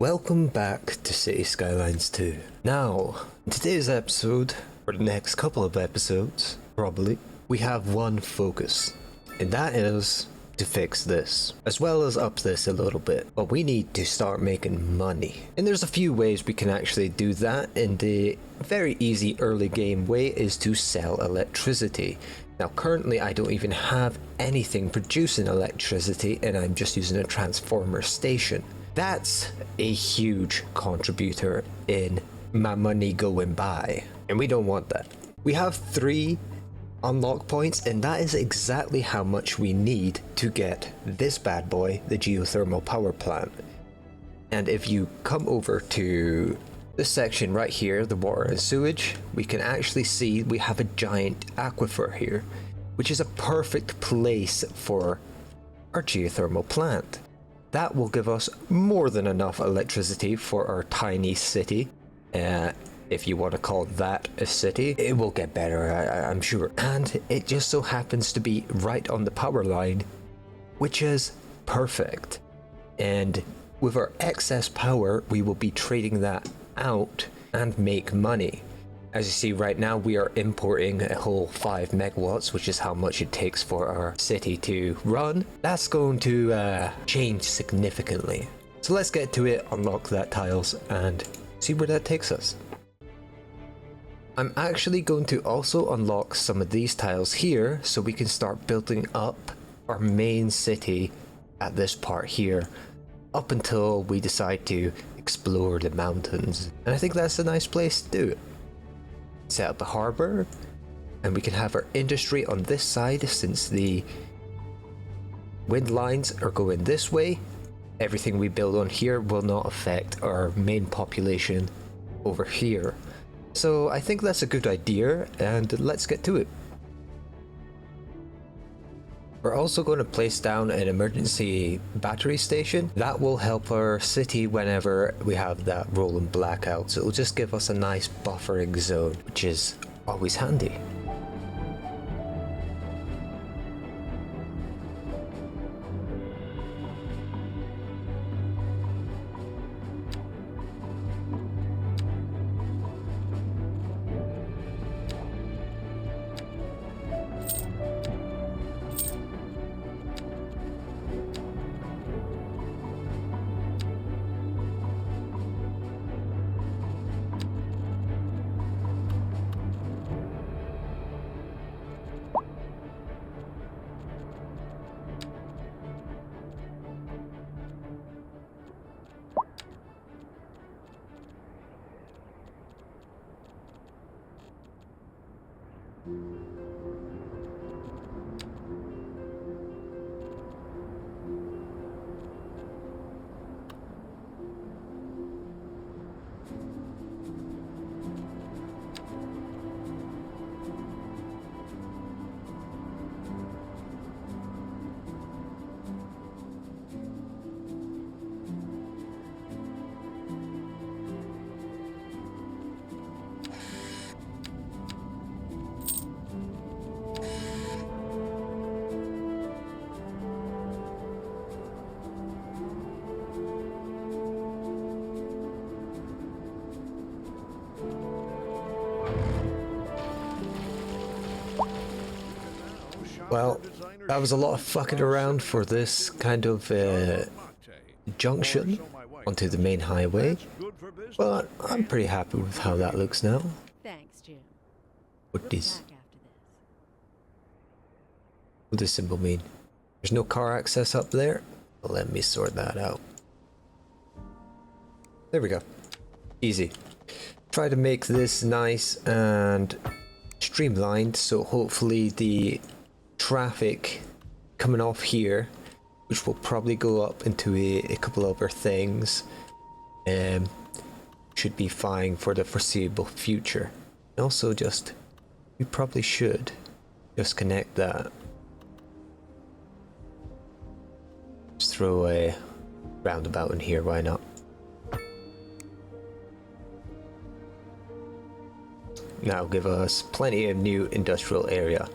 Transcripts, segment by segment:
Welcome back to City Skylines 2. Now, in today's episode, or the next couple of episodes, probably, we have one focus, and that is to fix this, as well as up this a little bit. But we need to start making money. And there's a few ways we can actually do that, and the very easy early game way is to sell electricity. Now currently I don't even have anything producing electricity, and I'm just using a transformer station. That's a huge contributor in my money going by, and we don't want that. We have 3 unlock points, and that is exactly how much we need to get this bad boy, the geothermal power plant. And if you come over to this section right here, the water and sewage, we can actually see we have a giant aquifer here, which is a perfect place for our geothermal plant. That will give us more than enough electricity for our tiny city. If you want to call that a city, it will get better, I'm sure. And it just so happens to be right on the power line, which is perfect. And with our excess power, we will be trading that out and make money. As you see right now, we are importing a whole 5 megawatts, which is how much it takes for our city to run. That's going to change significantly. So let's get to it, unlock that tiles, and see where that takes us. I'm actually going to also unlock some of these tiles here, so we can start building up our main city at this part here, up until we decide to explore the mountains. And I think that's a nice place to do it. Set up a harbor, and we can have our industry on this side since the wind lines are going this way. Everything we build on here will not affect our main population over here. So I think that's a good idea, and let's get to it. We're also going to place down an emergency battery station. That will help our city whenever we have that rolling blackout. So it'll just give us a nice buffering zone, which is always handy. Well, that was a lot of fucking around for this kind of junction onto the main highway, but I'm pretty happy with how that looks now. Thanks, Jim. What does Back after this. this symbol mean? There's no car access up there? Well, let me sort that out. There we go. Easy. Try to make this nice and streamlined, so hopefully the traffic coming off here, which will probably go up into a couple other things, should be fine for the foreseeable future. And also we probably should just connect that. Just throw a roundabout in here, why not? Now give us plenty of new industrial area.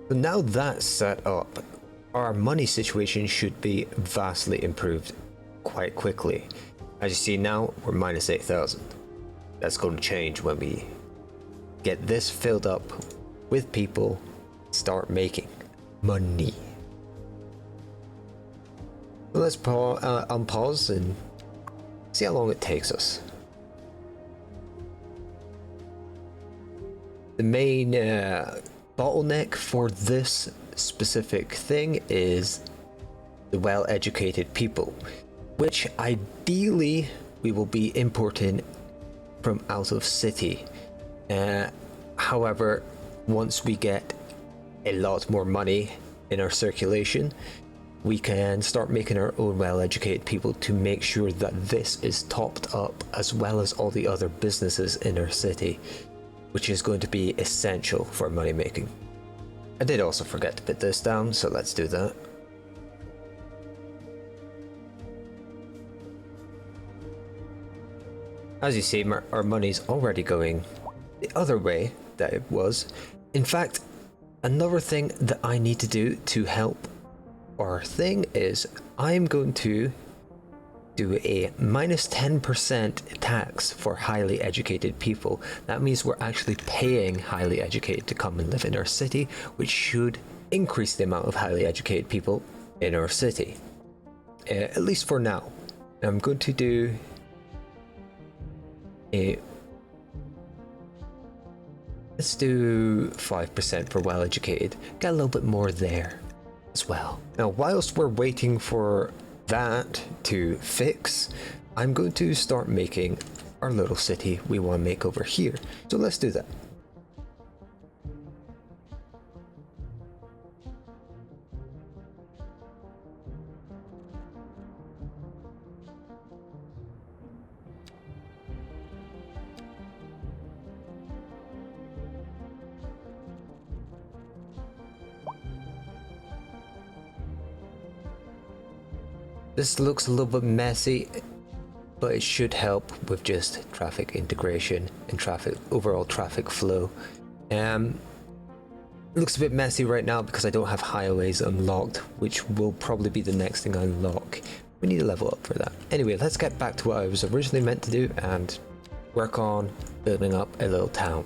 So now that's set up, our money situation should be vastly improved. quite quickly. As you see now, we're minus 8,000. That's going to change when we get this filled up with people, start making money. Let's unpause and see how long it takes us. The main bottleneck for this specific thing is the well-educated people, which ideally we will be importing from out of city. However, once we get a lot more money in our circulation, we can start making our own well-educated people to make sure that this is topped up as well as all the other businesses in our city, which is going to be essential for money making. I did also forget to put this down, so let's do that. As you see, our money's already going the other way that it was. In fact, another thing that I need to do to help our thing is I'm going to do a minus 10% tax for highly educated people. That means we're actually paying highly educated to come and live in our city, which should increase the amount of highly educated people in our city. At least for now. I'm going to do let's do 5% for well-educated. Get a little bit more there as well. Now, whilst we're waiting for that to fix, I'm going to start making our little city we want to make over here. So let's do that. This looks a little bit messy, but it should help with just traffic integration and overall traffic flow. It looks a bit messy right now because I don't have highways unlocked, which will probably be the next thing I unlock. We need to level up for that. Anyway, let's get back to what I was originally meant to do and work on building up a little town.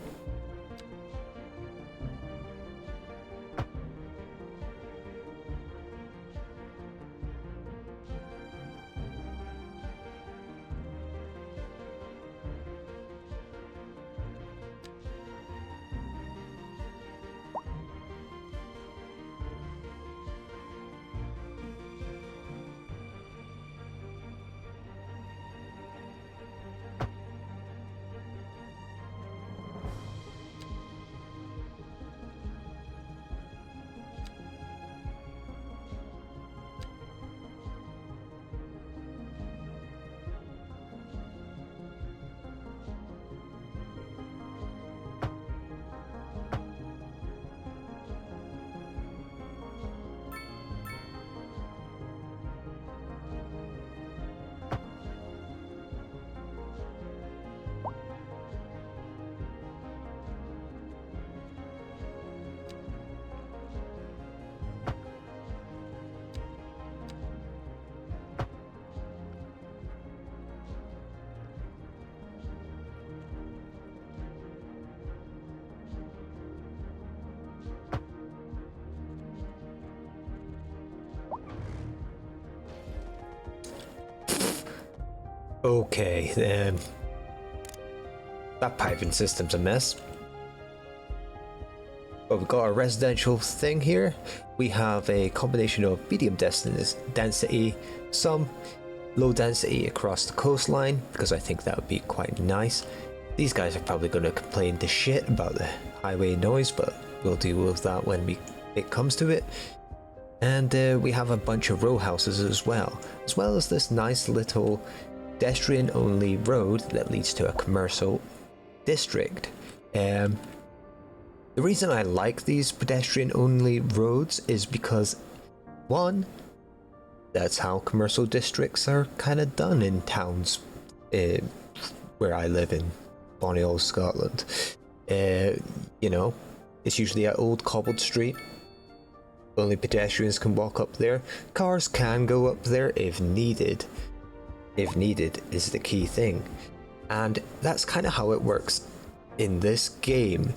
Okay, that piping system's a mess. But we've got a residential thing here. We have a combination of medium density, some low density across the coastline, because I think that would be quite nice. These guys are probably going to complain the shit about the highway noise, but we'll deal with that when it comes to it. And we have a bunch of row houses as well as this nice little pedestrian only road that leads to a commercial district. The reason I like these pedestrian only roads is because, one, that's how commercial districts are kind of done in towns where I live in bonny old Scotland. You know, it's usually an old cobbled street. Only pedestrians can walk up there. Cars can go up there if needed, if needed is the key thing. And that's kind of how it works in this game.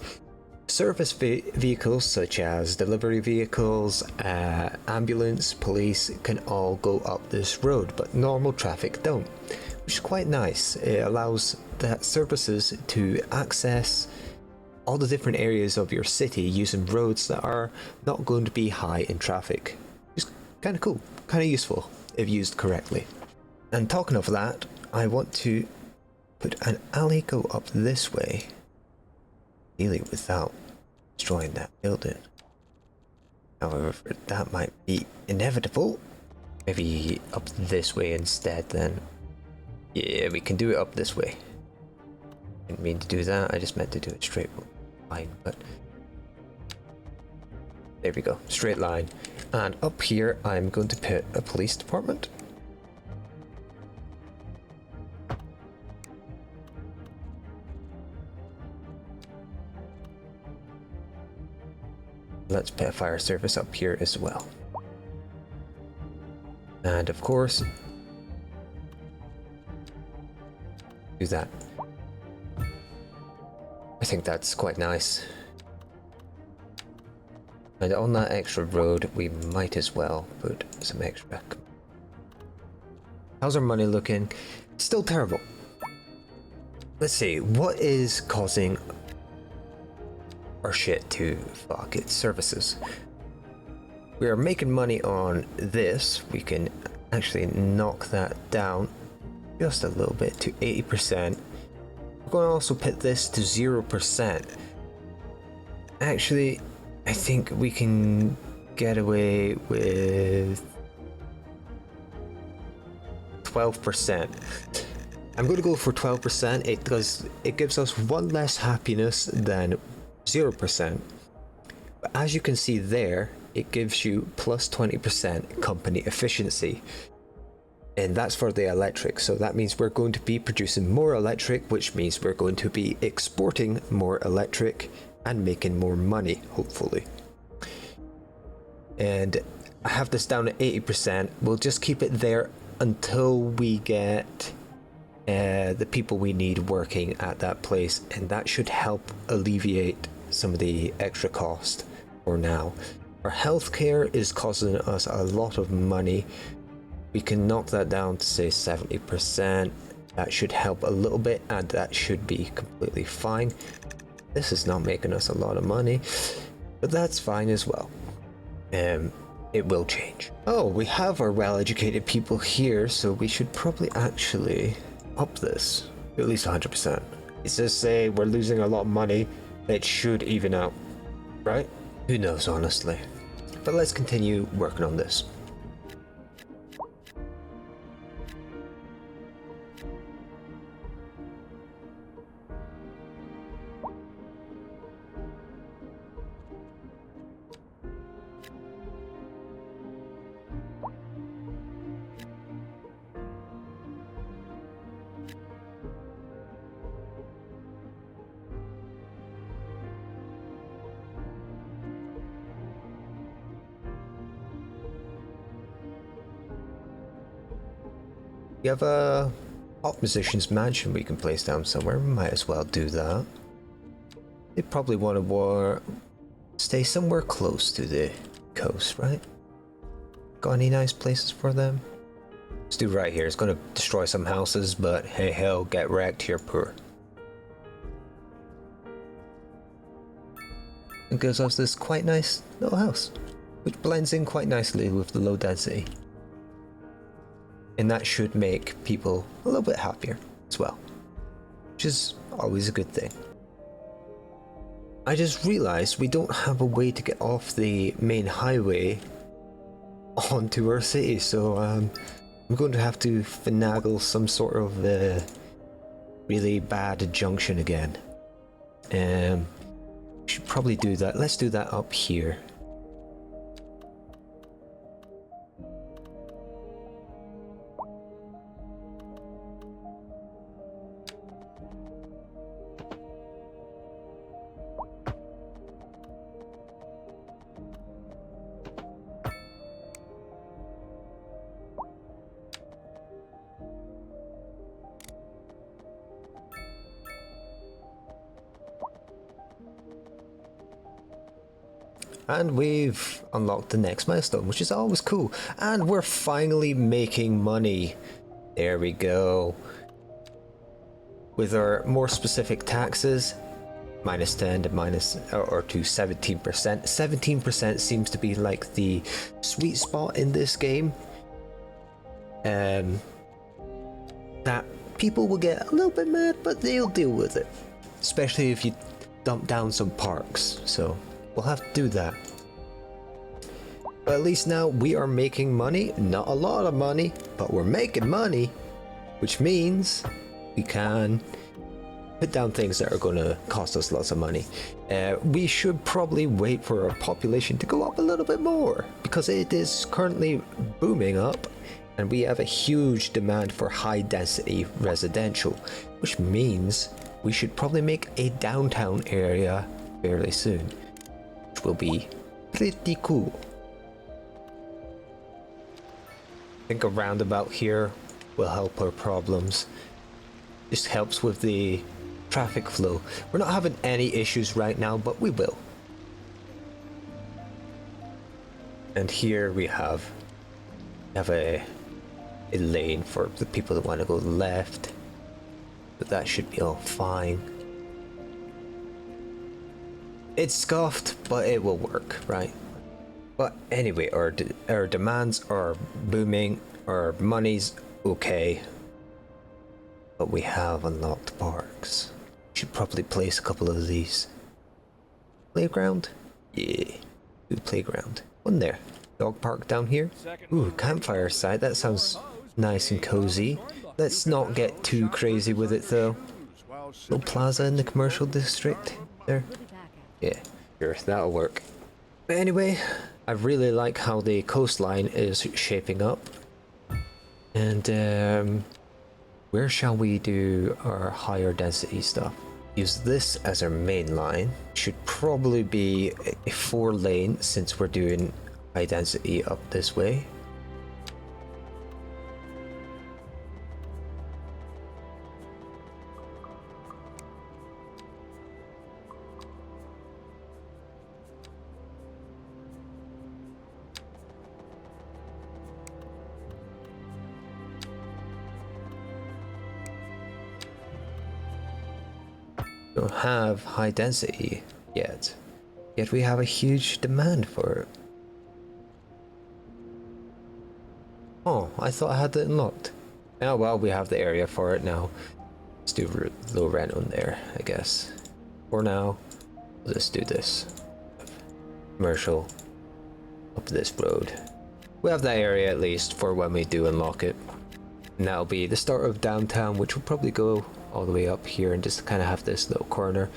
Service vehicles such as delivery vehicles, ambulance, police can all go up this road, but normal traffic don't, which is quite nice. It allows the services to access all the different areas of your city using roads that are not going to be high in traffic. It's kind of cool, kind of useful if used correctly. And talking of that, I want to put an alley go up this way, really without destroying that building. However, that might be inevitable. Maybe up this way instead then. Yeah, we can do it up this way. Didn't mean to do that, I just meant to do it straight line, but there we go, straight line. And up here I'm going to put a police department. Let's put a fire service up here as well. And of course, do that. I think that's quite nice. And on that extra road, we might as well put some extra. How's our money looking? Still terrible. Let's see, what is causing our shit to fuck? It's services. We are making money on this. We can actually knock that down just a little bit to 80%. We're going to also put this to 0%. Actually, I think we can get away with 12%. I'm going to go for 12%. It gives us one less happiness than 0%. But as you can see there, it gives you plus 20% company efficiency. And that's for the electric. So that means we're going to be producing more electric, which means we're going to be exporting more electric and making more money, hopefully. And I have this down at 80%. We'll just keep it there until we get the people we need working at that place, and that should help alleviate some of the extra cost for now. Our healthcare is costing us a lot of money. We can knock that down to say 70%. That should help a little bit, and that should be completely fine. This is not making us a lot of money, but that's fine as well. It will change. Oh, we have our well-educated people here, so we should probably actually up this to at least 100%. It says say we're losing a lot of money. It should even out, right? Who knows, honestly. But let's continue working on this. We have a top musician's mansion we can place down somewhere. Might as well do that. They probably want to stay somewhere close to the coast, right? Got any nice places for them? Let's do right here. It's going to destroy some houses, but hey hell, get wrecked, you're poor. It gives us this quite nice little house, which blends in quite nicely with the low density. And that should make people a little bit happier as well, which is always a good thing. I just realized we don't have a way to get off the main highway onto our city, so I'm going to have to finagle some sort of really bad junction again. Should probably do that. Let's do that up here. And we've unlocked the next milestone, which is always cool. And we're finally making money. There we go. With our more specific taxes, minus 10 to or to 17%. 17% seems to be like the sweet spot in this game. That people will get a little bit mad, but they'll deal with it. Especially if you dump down some parks. So we'll have to do that. But at least now we are making money. Not a lot of money, but we're making money. Which means we can put down things that are going to cost us lots of money. We should probably wait for our population to go up a little bit more, because it is currently booming up and we have a huge demand for high density residential, which means we should probably make a downtown area fairly soon, which will be pretty cool. I think a roundabout here will help our problems. This helps with the traffic flow. We're not having any issues right now, but we will. And here we have a lane for the people that want to go left, but that should be all fine. It's scuffed, but it will work, right? But anyway, our demands are booming, our money's okay, but we have unlocked parks. Should probably place a couple of these. Playground? Yeah, good playground. One there. Dog park down here. Ooh, campfire site. That sounds nice and cozy. Let's not get too crazy with it though. Little plaza in the commercial district there. Yeah, sure, that'll work. But anyway, I really like how the coastline is shaping up. And where shall we do our higher density stuff? Use this as our main line. Should probably be a 4-lane since we're doing high density up this way. Don't have high density yet we have a huge demand for it. Oh, I thought I had it unlocked. Oh well, we have the area for it now. Let's do low rent on there, I guess. For now, let's do this. Commercial up this road. We have that area at least for when we do unlock it. And that'll be the start of downtown, which will probably go all the way up here and just kind of have this little corner.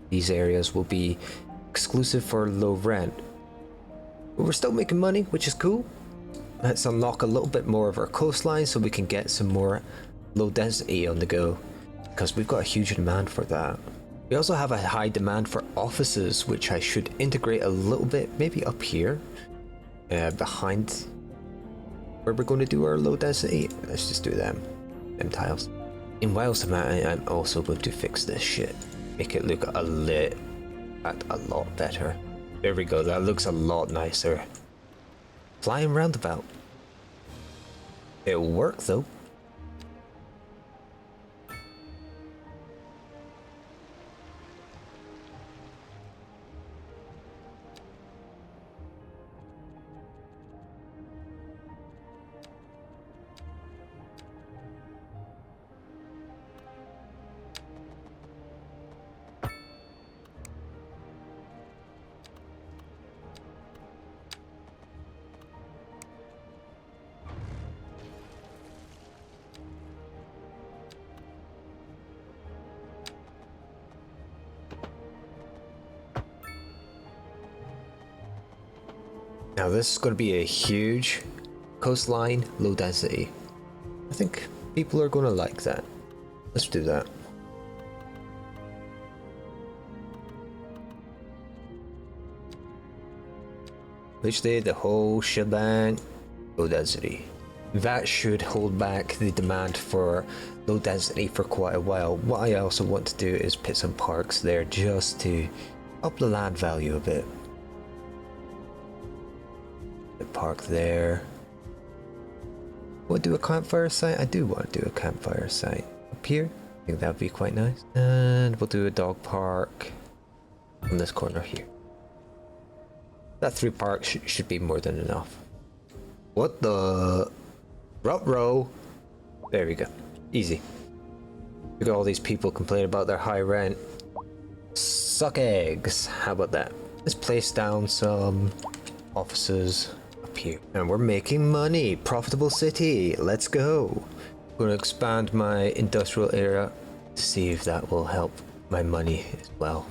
These areas will be exclusive for low rent. But we're still making money, which is cool. Let's unlock a little bit more of our coastline so we can get some more low density on the go, because we've got a huge demand for that. We also have a high demand for offices, which I should integrate a little bit, maybe up here, behind where we're going to do our low density. Let's just do them tiles. And whilst I'm at it, I'm also going to fix this shit. Make it look a lot better. There we go, that looks a lot nicer. Flying roundabout. It'll work though. Now this is going to be a huge coastline, low density. I think people are going to like that. Let's do that. Literally the whole shebang, low density. That should hold back the demand for low density for quite a while. What I also want to do is put some parks there just to up the land value a bit. Park there. We'll do a campfire site. I do want to do a campfire site up here. I think that'd be quite nice. And we'll do a dog park on this corner here. That 3 parks should be more than enough. What the? Ruh-roh. There we go. Easy. Look at all these people complain about their high rent. Suck eggs. How about that? Let's place down some offices up here. And we're making money. Profitable city. Let's go. I'm going to expand my industrial area to see if that will help my money as well.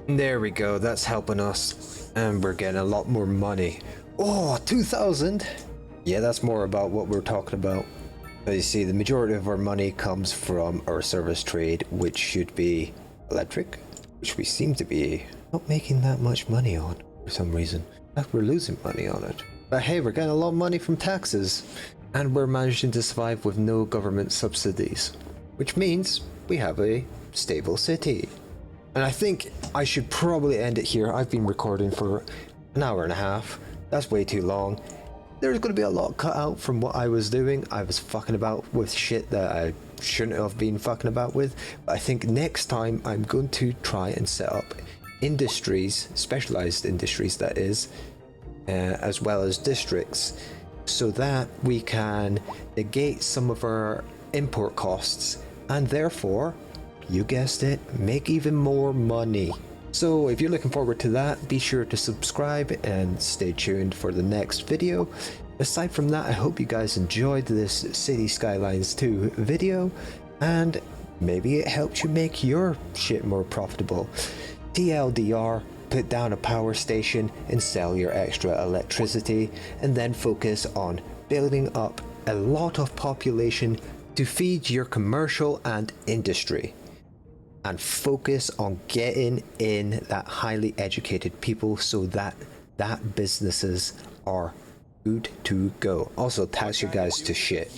There we go, that's helping us. And we're getting a lot more money. Oh, 2,000! Yeah, that's more about what we're talking about. As you see, the majority of our money comes from our service trade, which should be electric, which we seem to be not making that much money on for some reason. In fact, we're losing money on it. But hey, we're getting a lot of money from taxes. And we're managing to survive with no government subsidies. Which means we have a stable city. And I think I should probably end it here. I've been recording for an hour and a half. That's way too long. There's going to be a lot cut out from what I was doing. I was fucking about with shit that I shouldn't have been fucking about with. But I think next time I'm going to try and set up industries, specialized industries that is, as well as districts, so that we can negate some of our import costs and therefore, you guessed it, make even more money. So if you're looking forward to that, be sure to subscribe and stay tuned for the next video. Aside from that, I hope you guys enjoyed this City Skylines 2 video, and maybe it helped you make your shit more profitable. TLDR, put down a power station and sell your extra electricity, and then focus on building up a lot of population to feed your commercial and industry. And focus on getting in that highly educated people so that businesses are good to go. Also tax you guys to shit.